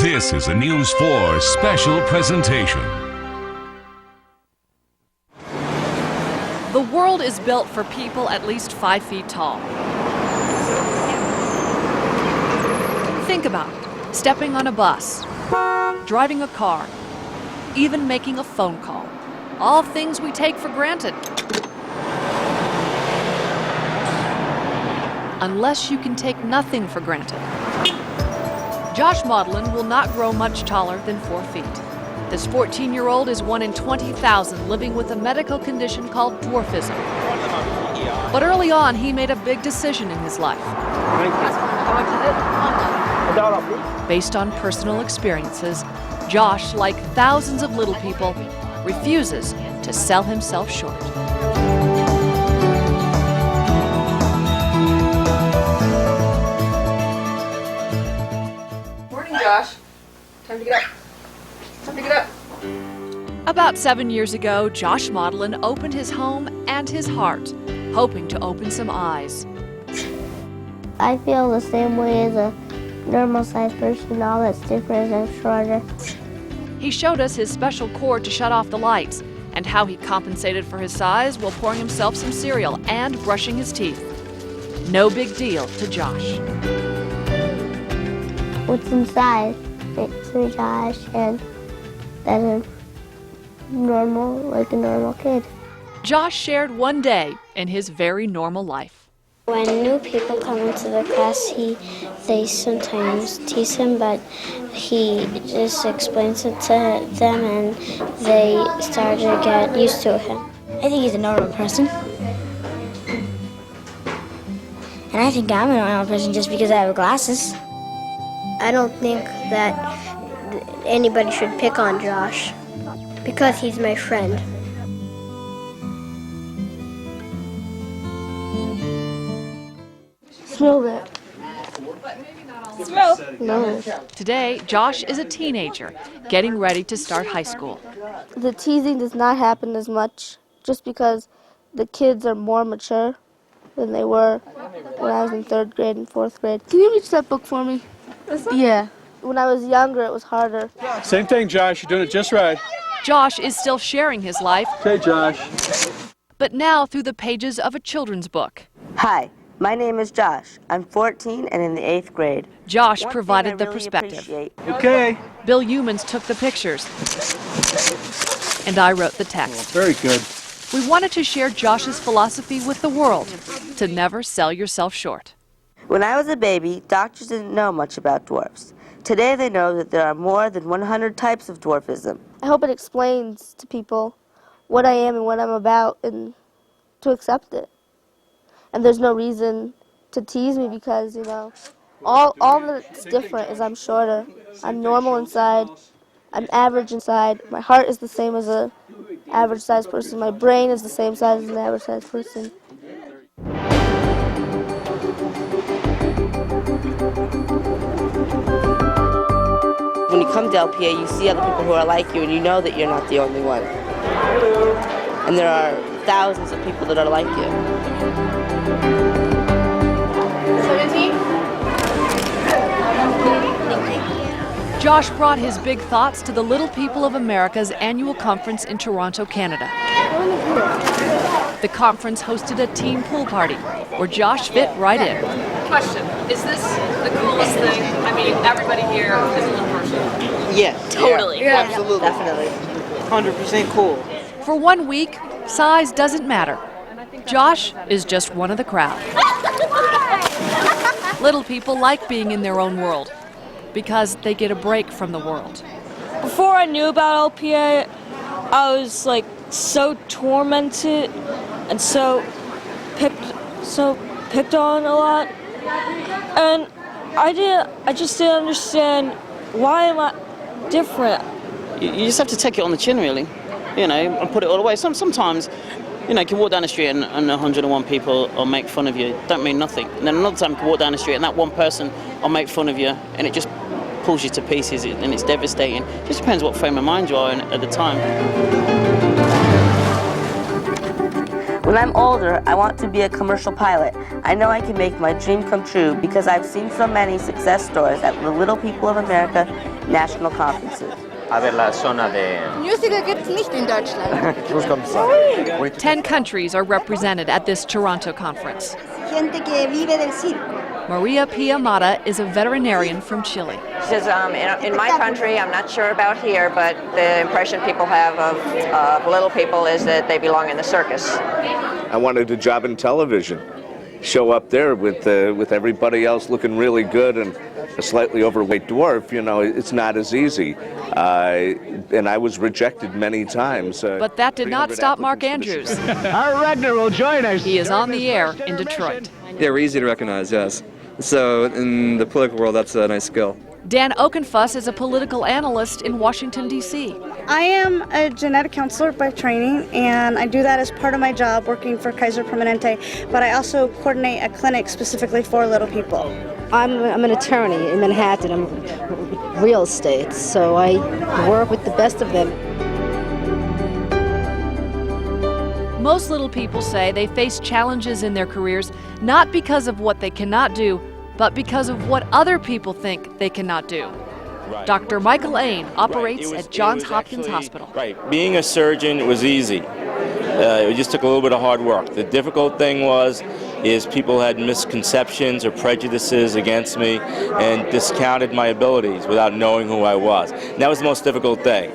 This is a News 4 special presentation. The world is built for people at least 5 feet tall. Think about it. Stepping on a bus, driving a car, even making a phone call. All things we take for granted. Unless you can take nothing for granted. Josh Maudlin will not grow much taller than 4 feet. This 14-year-old is one in 20,000 living with a medical condition called dwarfism. But early on, he made a big decision in his life. Based on personal experiences, Josh, like thousands of little people, refuses to sell himself short. Josh, time to get up. Time to get up. About 7 years ago, Josh Maudlin opened his home and his heart, hoping to open some eyes. I feel the same way as a normal-sized person. All that's different is I'm shorter. He showed us his special cord to shut off the lights and how he compensated for his size while pouring himself some cereal and brushing his teeth. No big deal to Josh. What's inside makes me Josh, and that's normal, like a normal kid. Josh shared one day in his very normal life. When new people come into the class, they sometimes tease him, but he just explains it to them, and they start to get used to him. I think he's a normal person. And I think I'm a normal person just because I have glasses. I don't think that anybody should pick on Josh because he's my friend. Smell that. Smell. No. Today, Josh is a teenager getting ready to start high school. The teasing does not happen as much just because the kids are more mature than they were when I was in 3rd grade and 4th grade. Can you reach that book for me? Yeah. When I was younger, it was harder. Same thing, Josh. You're doing it just right. Josh is still sharing his life. Okay, Josh. But now through the pages of a children's book. Hi, my name is Josh. I'm 14 and in the 8th grade. Josh provided the perspective. Okay. Bill Humans took the pictures. And I wrote the text. Very good. We wanted to share Josh's philosophy with the world, to never sell yourself short. When I was a baby, doctors didn't know much about dwarfs. Today they know that there are more than 100 types of dwarfism. I hope it explains to people what I am and what I'm about and to accept it. And there's no reason to tease me because, all that's different is I'm shorter. I'm normal inside. I'm average inside. My heart is the same as an average-sized person. My brain is the same size as an average-sized person. When you come to LPA, you see other people who are like you, and you know that you're not the only one. And there are thousands of people that are like you. 17? Josh brought his big thoughts to the Little People of America's annual conference in Toronto, Canada. The conference hosted a team pool party where Josh fit right in. Question, is this the coolest thing? I mean, everybody here is a little person. Yeah. Totally. Yeah. Absolutely. Definitely. 100% cool. For 1 week, size doesn't matter. Josh is just one of the crowd. Little people like being in their own world because they get a break from the world. Before I knew about LPA, I was so tormented and so picked on a lot. And I just didn't understand why am I different. You just have to take it on the chin, really, and put it all away. Sometimes, you can walk down the street and 101 people will make fun of you. Don't mean nothing. And then another time you can walk down the street and that one person will make fun of you, and it just pulls you to pieces, and it's devastating. It just depends what frame of mind you are in at the time. When I'm older, I want to be a commercial pilot. I know I can make my dream come true because I've seen so many success stories at the Little People of America national conferences. A ver la zona de... Musical gibt's nicht in Deutschland. 10 countries are represented at this Toronto conference. Gente que vive del circo. Maria Pia Mata is a veterinarian from Chile. She says, in my country, I'm not sure about here, but the impression people have of little people is that they belong in the circus. I wanted a job in television. Show up there with everybody else looking really good and a slightly overweight dwarf, you know, it's not as easy. And I was rejected many times. But that did not stop Mark Andrews. Our Ragnar will join us. He is on the air in Detroit. Yeah, we're easy to recognize, yes. So in the political world, that's a nice skill. Dan Okenfuss is a political analyst in Washington, D.C. I am a genetic counselor by training, and I do that as part of my job working for Kaiser Permanente, but I also coordinate a clinic specifically for little people. I'm an attorney in Manhattan. I'm real estate, so I work with the best of them. Most little people say they face challenges in their careers not because of what they cannot do, but because of what other people think they cannot do. Right. Dr. Michael Ain operates at Johns Hopkins Hospital. Right. Being a surgeon was easy. It just took a little bit of hard work. The difficult thing is people had misconceptions or prejudices against me and discounted my abilities without knowing who I was. And that was the most difficult thing.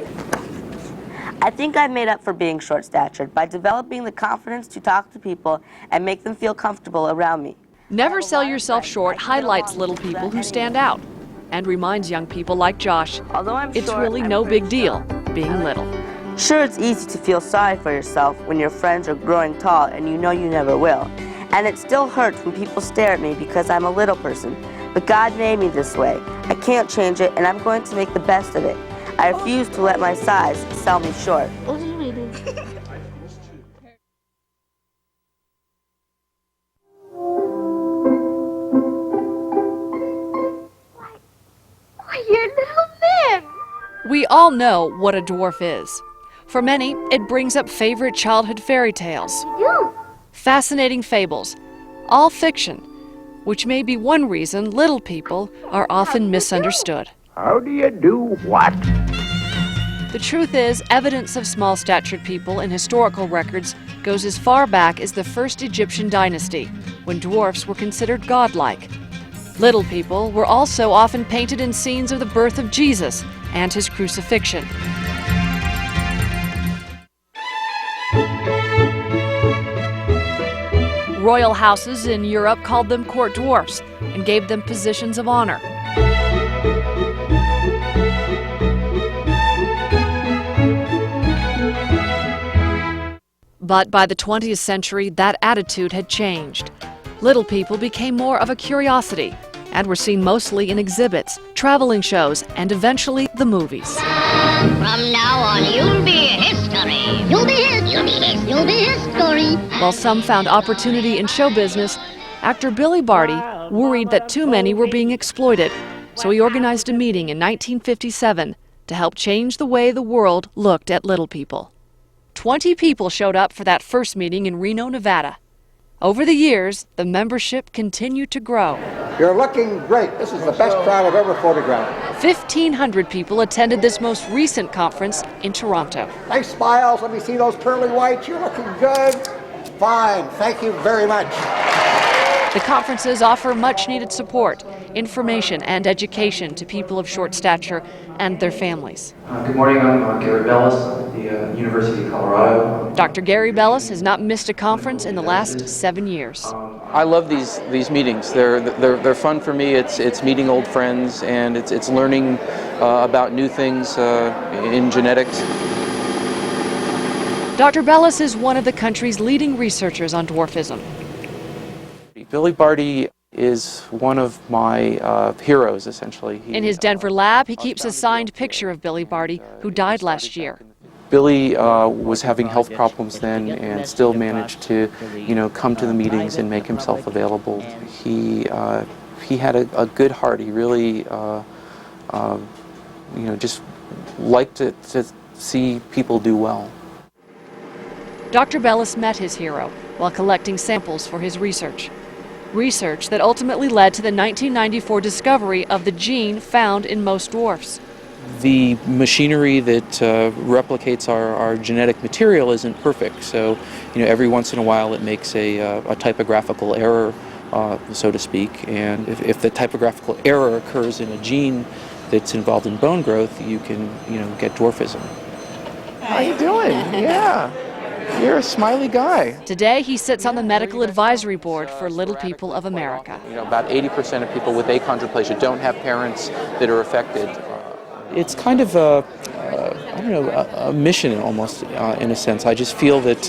I think I made up for being short-statured by developing the confidence to talk to people and make them feel comfortable around me. Never Sell Yourself Short highlights little people who stand out and reminds young people like Josh it's really no big deal being little. Sure, it's easy to feel sorry for yourself when your friends are growing tall and you know you never will. And it still hurts when people stare at me because I'm a little person. But God made me this way. I can't change it, and I'm going to make the best of it. I refuse to let my size sell me short. What are you reading? You're little men. We all know what a dwarf is. For many, it brings up favorite childhood fairy tales, fascinating fables, all fiction, which may be one reason little people are often misunderstood. How do you do what? The truth is, evidence of small-statured people in historical records goes as far back as the first Egyptian dynasty, when dwarfs were considered godlike. Little people were also often painted in scenes of the birth of Jesus and his crucifixion. Royal houses in Europe called them court dwarfs and gave them positions of honor. But by the 20th century, that attitude had changed. Little people became more of a curiosity and were seen mostly in exhibits, traveling shows, and eventually the movies. From now on, you'll be history. You'll be his. You'll be his. You'll be history. While some found opportunity in show business, actor Billy Barty worried that too many were being exploited, so he organized a meeting in 1957 to help change the way the world looked at little people. 20 people showed up for that first meeting in Reno, Nevada. Over the years, the membership continued to grow. You're looking great. This is the best crowd I've ever photographed. 1,500 people attended this most recent conference in Toronto. Nice smiles. Let me see those pearly whites. You're looking good. Fine. Thank you very much. The conferences offer much-needed support, information, and education to people of short stature and their families. Good morning, I'm Gary Bellis at the University of Colorado. Dr. Gary Bellis has not missed a conference in the last 7 years. I love these meetings. They're fun for me. It's meeting old friends, and it's learning about new things in genetics. Dr. Bellis is one of the country's leading researchers on dwarfism. Billy Barty is one of my heroes, essentially. In his Denver lab, he keeps a signed picture of Billy Barty, who died last year. Billy was having health problems then and still managed to, come to the meetings and make himself available. He had a good heart. He really, just liked to see people do well. Dr. Bellis met his hero, while collecting samples for his research. Research that ultimately led to the 1994 discovery of the gene found in most dwarfs. The machinery that replicates our genetic material isn't perfect, so every once in a while it makes a typographical error, so to speak, and if the typographical error occurs in a gene that's involved in bone growth, you can get dwarfism. How you doing? Yeah. You're a smiley guy. Today, he sits on the medical advisory board for Little People of America. About 80% of people with achondroplasia don't have parents that are affected. It's kind of a mission almost, in a sense. I just feel that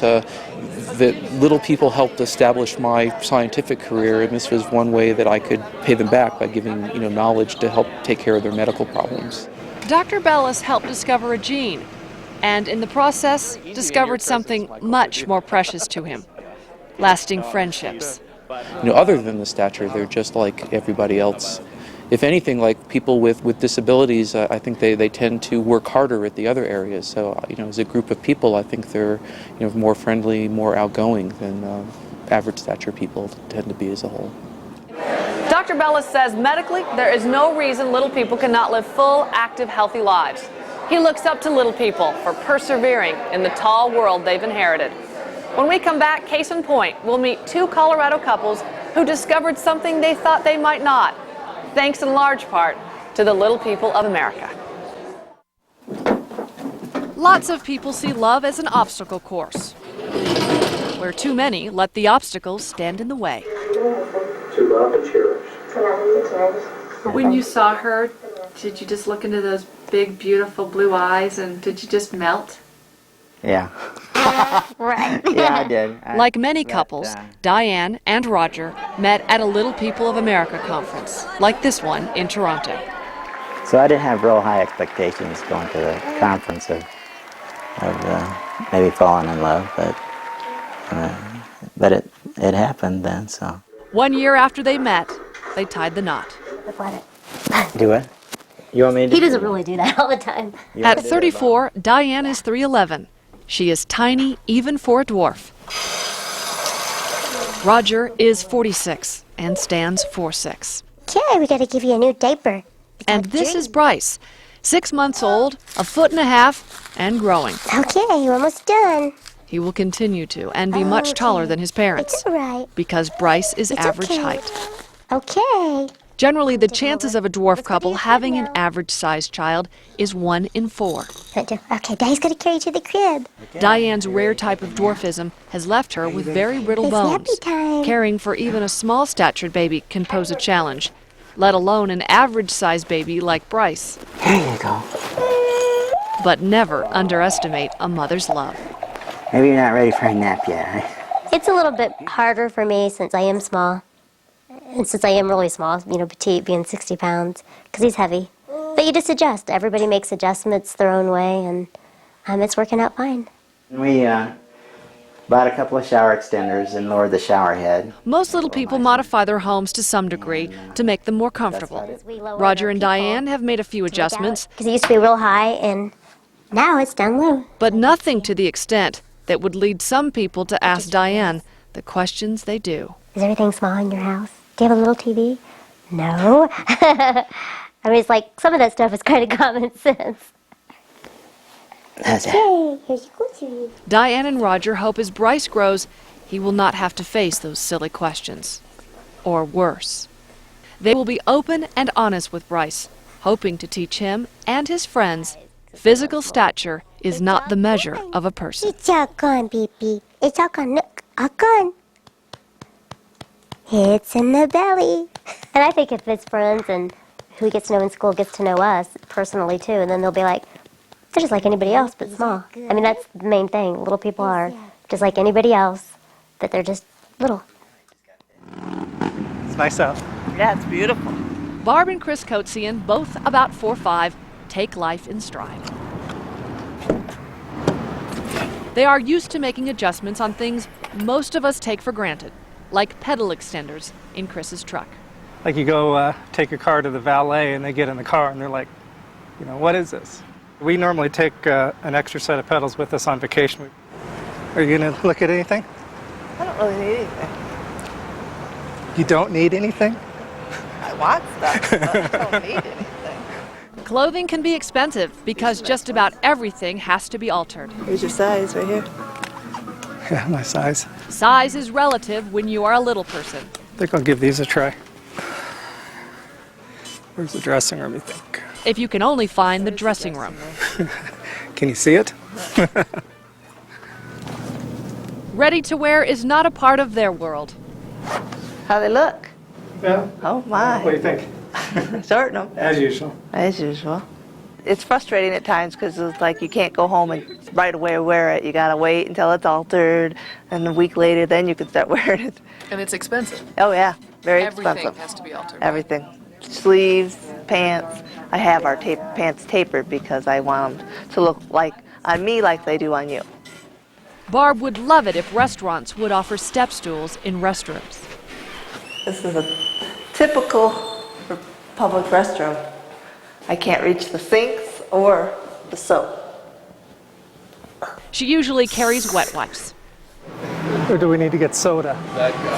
that Little People helped establish my scientific career, and this was one way that I could pay them back by giving knowledge to help take care of their medical problems. Dr. Bellis helped discover a gene, and in the process, discovered something much more precious to him: lasting friendships. Other than the stature, they're just like everybody else. If anything, like people with disabilities, I think they tend to work harder at the other areas. So, as a group of people, I think they're more friendly, more outgoing than average stature people tend to be as a whole. Dr. Bellis says medically, there is no reason little people cannot live full, active, healthy lives. He looks up to little people for persevering in the tall world they've inherited. When we come back, case in point, we'll meet two Colorado couples who discovered something they thought they might not, thanks in large part to the Little People of America. Lots of people see love as an obstacle course, where too many let the obstacles stand in the way. To love and cherish. When you saw her, did you just look into those big, beautiful blue eyes and did you just melt? Yeah. Right. Yeah, I did. Like many couples, Diane and Roger met at a Little People of America conference, like this one in Toronto. So I didn't have real high expectations going to the conference of maybe falling in love, but it happened then. So 1 year after they met, they tied the knot. do it. You want me to? He doesn't really do that all the time. At 34, Diane is 3'11". She is tiny even for a dwarf. Roger is 46 and stands 4'6". Okay, we gotta give you a new diaper. And this is Bryce, 6 months old, 1.5 feet, and growing. Okay, you're almost done. He will continue to and be much taller than his parents. It's all right. Because Bryce is It's average okay. height. Okay. Generally, the chances of a dwarf couple having an average-sized child is 1 in 4. Okay, Daddy's gonna carry you to the crib. Diane's rare type of dwarfism has left her with very brittle It's bones. nappy time. Caring for even a small-statured baby can pose a challenge, let alone an average-sized baby like Bryce. Here you go. But never underestimate a mother's love. Maybe you're not ready for a nap yet. It's a little bit harder for me since I am small. And since I am really small, petite, being 60 pounds, because he's heavy. But you just adjust. Everybody makes adjustments their own way, and it's working out fine. We bought a couple of shower extenders and lowered the shower head. Most little people modify their homes to some degree to make them more comfortable. Roger and Diane have made a few adjustments. Because it used to be real high, and now it's down low. But nothing to the extent that would lead some people to ask Diane the questions they do. Is everything small in your house? Do you have a little TV? No. It's like some of that stuff is kind of common sense. That's it. Hey, here's your cool TV. Diane and Roger hope as Bryce grows, he will not have to face those silly questions. Or worse. They will be open and honest with Bryce, hoping to teach him and his friends physical stature is not the measure of a person. It's all gone, baby. It's all gone. Look, all gone. It's in the belly. And I think if his friends and who he gets to know in school gets to know us personally too, and then they'll be like, they're just like anybody else but small. That's the main thing. Little people are just like anybody else, but they're just little. It's nice out. Yeah, it's beautiful. Barb and Chris Coetsian, both about 4'5", take life in stride. They are used to making adjustments on things most of us take for granted, like pedal extenders in Chris's truck. Like you go take your car to the valet and they get in the car and they're like, what is this? We normally take an extra set of pedals with us on vacation. Are you going to look at anything? I don't really need anything. You don't need anything? I want stuff, but I don't need anything. Clothing can be expensive because just about everything has to be altered. Here's your size right here. Yeah, my size. Size is relative when you are a little person. I think I'll give these a try. Where's the dressing room, you think? If you can only find the dressing room. Can you see it? Ready to wear is not a part of their world. How they look? Yeah. Oh my. What do you think? Sorting them. As usual. As usual. It's frustrating at times because it's like you can't go home and right away wear it. You gotta wait until it's altered, and a week later then you can start wearing it. And it's expensive. Oh yeah, very Everything expensive. has to be altered. Everything. Sleeves, pants. I have our pants tapered because I want them to look like on me like they do on you. Barb would love it if restaurants would offer step stools in restrooms. This is a typical public restroom. I can't reach the sinks or the soap. She usually carries wet wipes. Or do we need to get soda?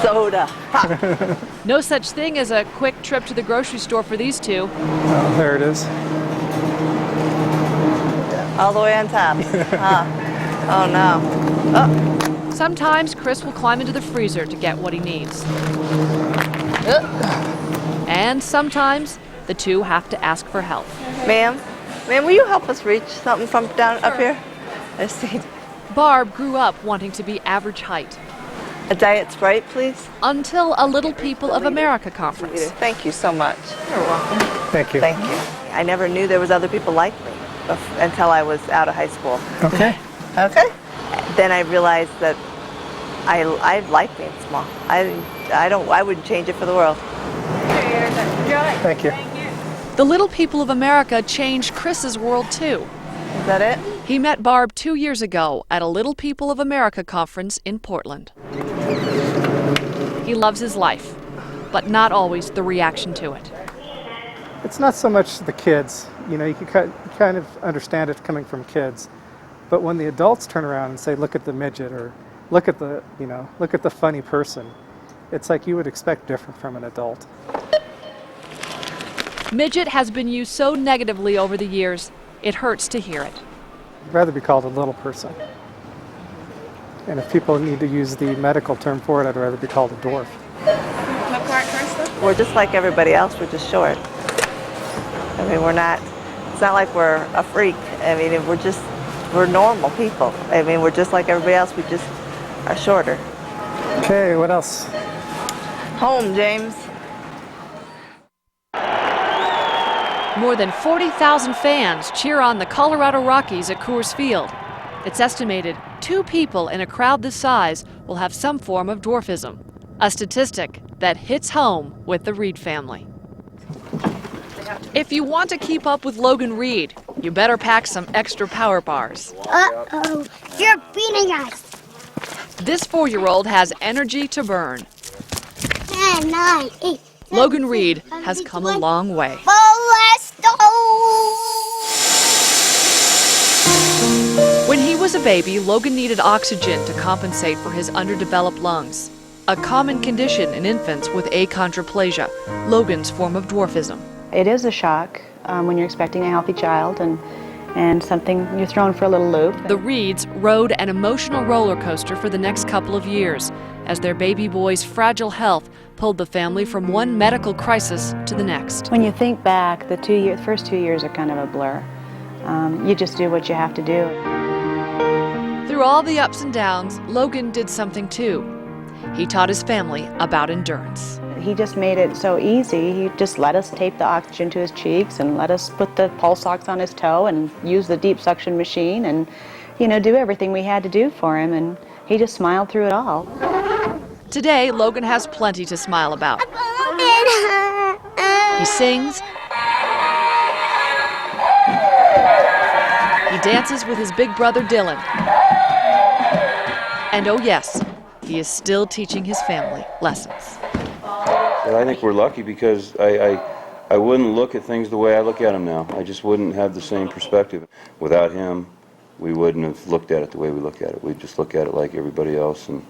Soda. No such thing as a quick trip to the grocery store for these two. Oh, there it is. All the way on top. Oh no. Oh. Sometimes Chris will climb into the freezer to get what he needs. And sometimes the two have to ask for help. Ma'am, will you help us reach something from down up here? Let's see. Barb grew up wanting to be average height. A Diet Sprite, please. Until a Little People of America conference. Thank you so much. You're welcome. Thank you. Thank you. I never knew there was other people like me until I was out of high school. Okay. Okay. Then I realized that I like being small. I wouldn't change it for the world. Thank you. The Little People of America changed Chris's world too. Is that it? He met Barb 2 years ago at a Little People of America conference in Portland. He loves his life, but not always the reaction to it. It's not so much the kids. You know, you can kind of understand it coming from kids. But when the adults turn around and say, look at the midget, or look at the funny person, it's like you would expect different from an adult. Midget has been used so negatively over the years, it hurts to hear it. I'd rather be called a little person. And if people need to use the medical term for it, I'd rather be called a dwarf. What part first? We're just like everybody else, we're just short. I mean, it's not like we're a freak. I mean, we're normal people. I mean, we're just like everybody else, we just are shorter. Okay, what else? Home, James. More than 40,000 fans cheer on the Colorado Rockies at Coors Field. It's estimated 2 people in a crowd this size will have some form of dwarfism, a statistic that hits home with the Reed family. If you want to keep up with Logan Reed, you better pack some extra power bars. Uh-oh, you're beating us. This 4-year-old has energy to burn. 10, 9, 8. Logan Reed has come a long way. When he was a baby, Logan needed oxygen to compensate for his underdeveloped lungs, a common condition in infants with achondroplasia, Logan's form of dwarfism. It is a shock when you're expecting a healthy child and something you're thrown for a little loop. The Reeds rode an emotional roller coaster for the next couple of years as their baby boy's fragile health pulled the family from one medical crisis to the next. When you think back, the first 2 years are kind of a blur. You just do what you have to do. Through all the ups and downs, Logan did something too. He taught his family about endurance. He just made it so easy. He just let us tape the oxygen to his cheeks and let us put the pulse ox on his toe and use the deep suction machine and, do everything we had to do for him, and he just smiled through it all. Today, Logan has plenty to smile about. He sings. He dances with his big brother Dylan. And oh yes, he is still teaching his family lessons. I think we're lucky because I wouldn't look at things the way I look at them now. I just wouldn't have the same perspective. Without him, we wouldn't have looked at it the way we look at it. We'd just look at it like everybody else, and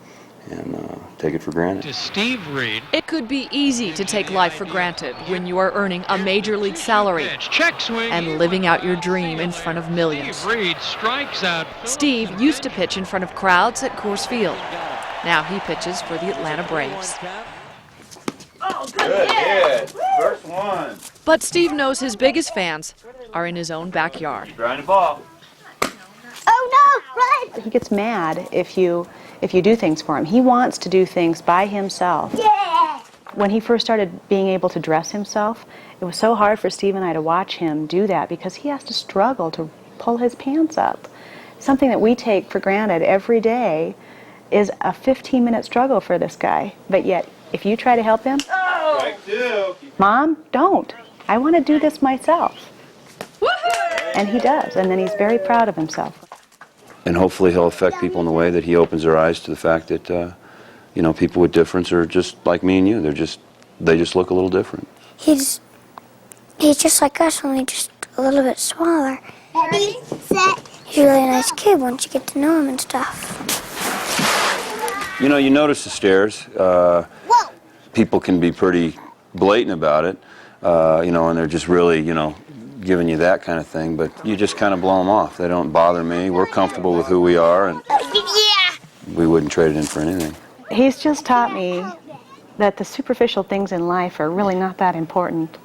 and take it for granted. To Steve Reed. It could be easy to take life for granted when you are earning a major league salary and living out your dream in front of millions. Steve Reed strikes out. Steve used to pitch in front of crowds at Coors Field. Now he pitches for the Atlanta Braves. Good hit. First one. But Steve knows his biggest fans are in his own backyard. Grind the ball. Oh no, run! He gets mad if you do things for him. He wants to do things by himself. Yeah! When he first started being able to dress himself, it was so hard for Steve and I to watch him do that because he has to struggle to pull his pants up. Something that we take for granted every day is a 15-minute struggle for this guy. But yet, if you try to help him, Mom, don't. I want to do this myself. And he does, and then he's very proud of himself. And hopefully he'll affect people in a way that he opens their eyes to the fact that, you know, people with difference are just like me and you. They just look a little different. He's just like us, only just a little bit smaller. Ready, set. He's a really nice kid once you get to know him and stuff. You know, you notice the stares. People can be pretty blatant about it, you know, and they're just really, you know, giving you that kind of thing, but you just kind of blow them off. They don't bother me. We're comfortable with who we are, and we wouldn't trade it in for anything. He's just taught me that the superficial things in life are really not that important.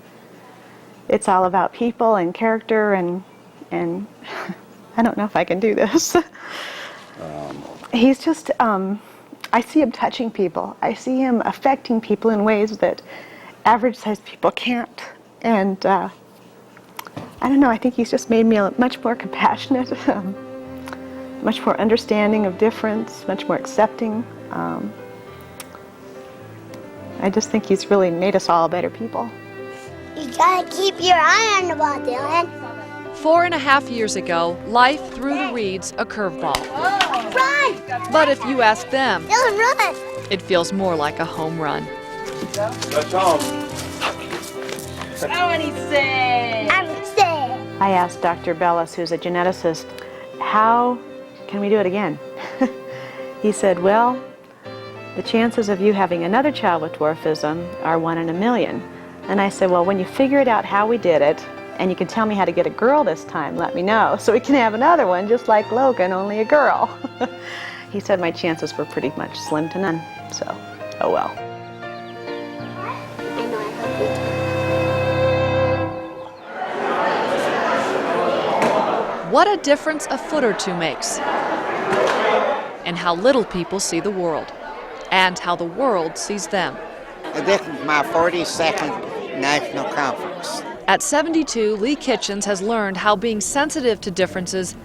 It's all about people and character and I don't know if I can do this. He's just, I see him touching people. I see him affecting people in ways that average-sized people can't. And I don't know, I think he's just made me much more compassionate, much more understanding of difference, much more accepting. I just think he's really made us all better people. You gotta keep your eye on the ball, Dylan. 4.5 years ago, life threw the Reeds a curveball. Run! But if you ask them, Dylan, run! it feels more like a home run. That's home. I'm sick. I asked Dr. Bellis, who's a geneticist, how can we do it again? He said, well, the chances of you having another child with dwarfism are 1 in a million. And I said, well, when you figure it out how we did it, and you can tell me how to get a girl this time, let me know, so we can have another one just like Logan, only a girl. He said my chances were pretty much slim to none, so oh well. What a difference a foot or two makes, and how little people see the world, and how the world sees them. This is my 42nd national conference. At 72, Lee Kitchens has learned how being sensitive to differences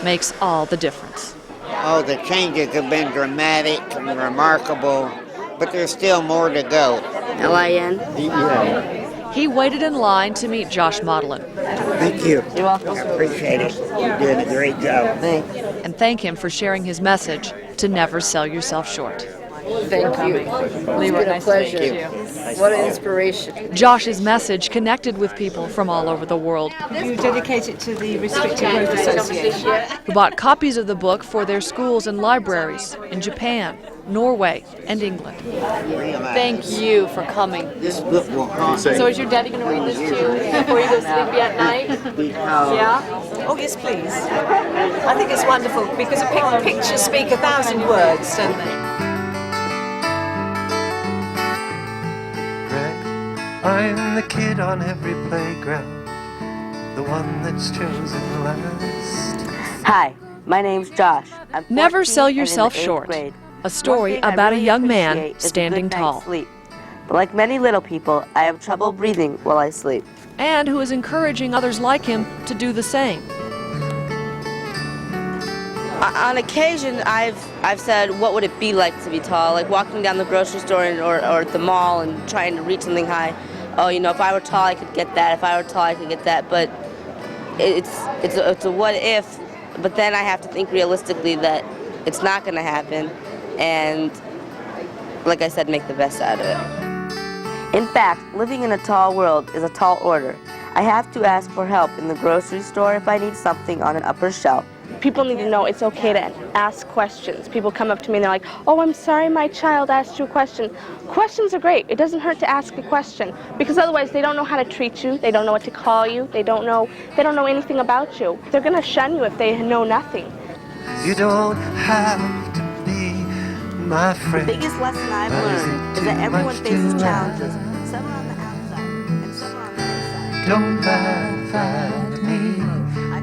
makes all the difference. Oh, the changes have been dramatic and remarkable, but there's still more to go. L-I-N? Yeah. He waited in line to meet Josh Modlin. Thank you. You're welcome. I appreciate it. You're doing a great job. Thanks. And thank him for sharing his message to never sell yourself short. Thank you. Lee, what a pleasure. What an inspiration. Josh's message connected with people from all over the world. You dedicate it to the Restricted Growth Association. Who bought copies of the book for their schools and libraries in Japan, Norway, and England. Thank you for coming. This book will haunt So is your daddy going to read this too before you go sleepy at night? Yeah? Oh, yes, please. I think it's wonderful because pictures speak 1,000 words, don't they? I'm the kid on every playground, the one that's chosen last. Hi, my name's Josh. I'm Never 14 Sell and in the Yourself 8th Short, grade. a story One thing I about a really young man appreciate is a standing good night's tall. Sleep. But like many little people, I have trouble breathing while I sleep. And who is encouraging others like him to do the same. On occasion, I've said, what would it be like to be tall? Like walking down the grocery store or at the mall and trying to reach something high. Oh, you know, if I were tall, I could get that. If I were tall, I could get that. But it's a what if. But then I have to think realistically that it's not going to happen. And like I said, make the best out of it. In fact, living in a tall world is a tall order. I have to ask for help in the grocery store if I need something on an upper shelf. people need to know it's okay to ask questions. People come up to me and they're like, oh, I'm sorry my child asked you a question. Questions are great. It doesn't hurt to ask a question, because otherwise they don't know how to treat you, they don't know what to call you, they don't know anything about you. They're going to shun you if they know nothing. You don't have to be my friend. The biggest lesson I've learned is that everyone faces challenges. Some are on the outside and some are on the inside. Don't laugh at me.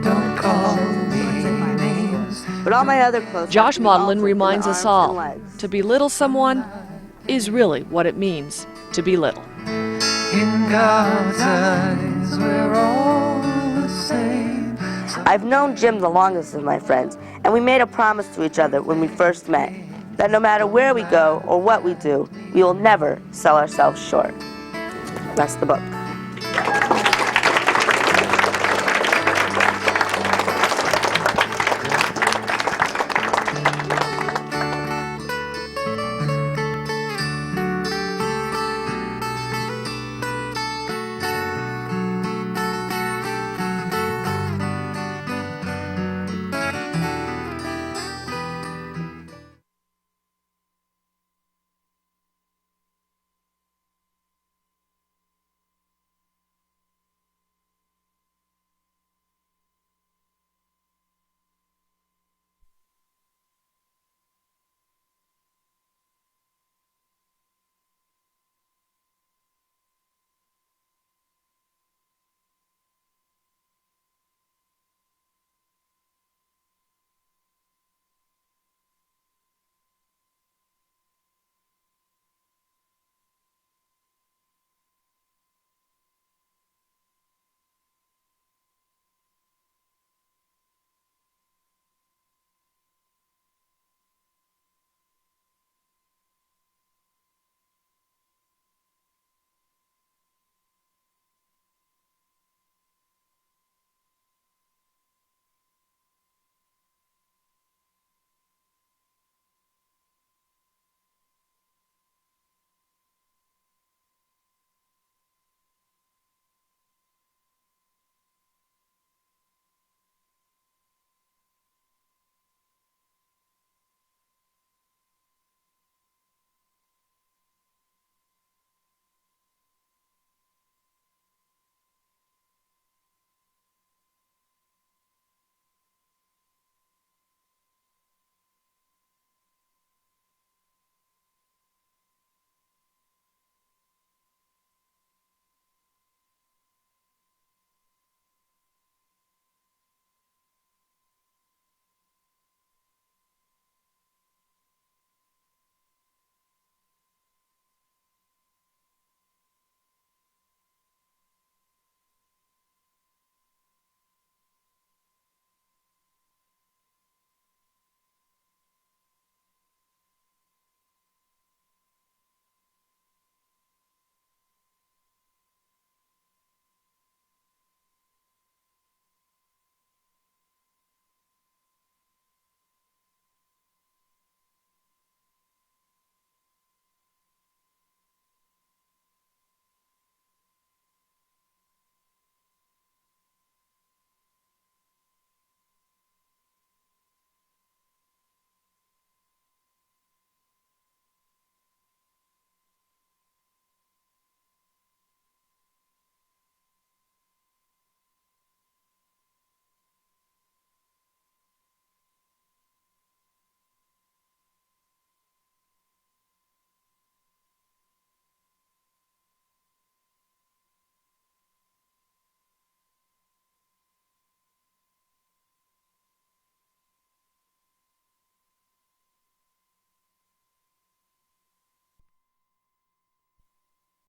Don't call me names. But all my other close Josh Maudlin also reminds in the us arms all, and legs. to belittle someone is really what it means to be little. In God's eyes, we're all the same. I've known Jim the longest of my friends, and we made a promise to each other when we first met, that no matter where we go or what we do, we will never sell ourselves short. That's the book.